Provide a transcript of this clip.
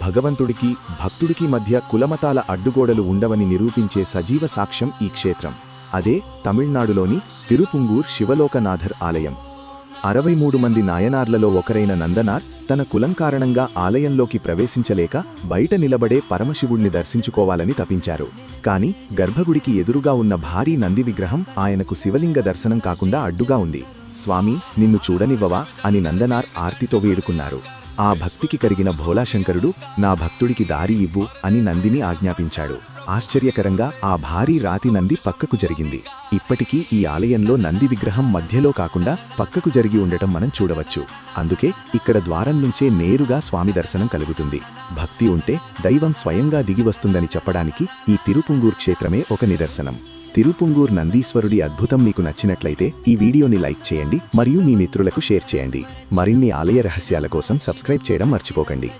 భగవంతుడికి భక్తుడికి మధ్య కులమతాల అడ్డుగోడలు ఉండవని నిరూపించే సజీవ సాక్ష్యం ఈ క్షేత్రం. అదే తమిళనాడులోని తిరుపుంగూర్ శివలోకనాథర్ ఆలయం. 63 మంది నాయనార్లలో ఒకరైన నందనార్ తన కులం కారణంగా ఆలయంలోకి ప్రవేశించలేక బయట నిలబడే పరమశివుణ్ణి దర్శించుకోవాలని తపించారు. కాని గర్భగుడికి ఎదురుగా ఉన్న భారీ నంది విగ్రహం ఆయనకు శివలింగ దర్శనం కాకుండా అడ్డుగా ఉంది. స్వామి, నిన్ను చూడనివ్వవా అని నందనార్ ఆర్తితో వేడుకున్నారు. ఆ భక్తికి కరిగిన భోలాశంకరుడు, నా భక్తుడికి దారి ఇవ్వు అని నందిని ఆజ్ఞాపించాడు. ఆశ్చర్యకరంగా ఆ భారీ రాతి నంది పక్కకు జరిగింది. ఇప్పటికీ ఈ ఆలయంలో నంది విగ్రహం మధ్యలో కాకుండా పక్కకు జరిగి ఉండటం మనం చూడవచ్చు. అందుకే ఇక్కడ ద్వారం నుంచే నేరుగా స్వామి దర్శనం కలుగుతుంది. భక్తి ఉంటే దైవం స్వయంగా దిగివస్తుందని చెప్పడానికి ఈ తిరుపుంగూర్ క్షేత్రమే ఒక నిదర్శనం. తిరుపుంగూర్ నందీశ్వరుడి అద్భుతం మీకు నచ్చినట్లయితే ఈ వీడియోని లైక్ చేయండి మరియు మీ మిత్రులకు షేర్ చేయండి. మరిన్ని ఆలయ రహస్యాల కోసం సబ్స్క్రైబ్ చేయడం మర్చిపోకండి.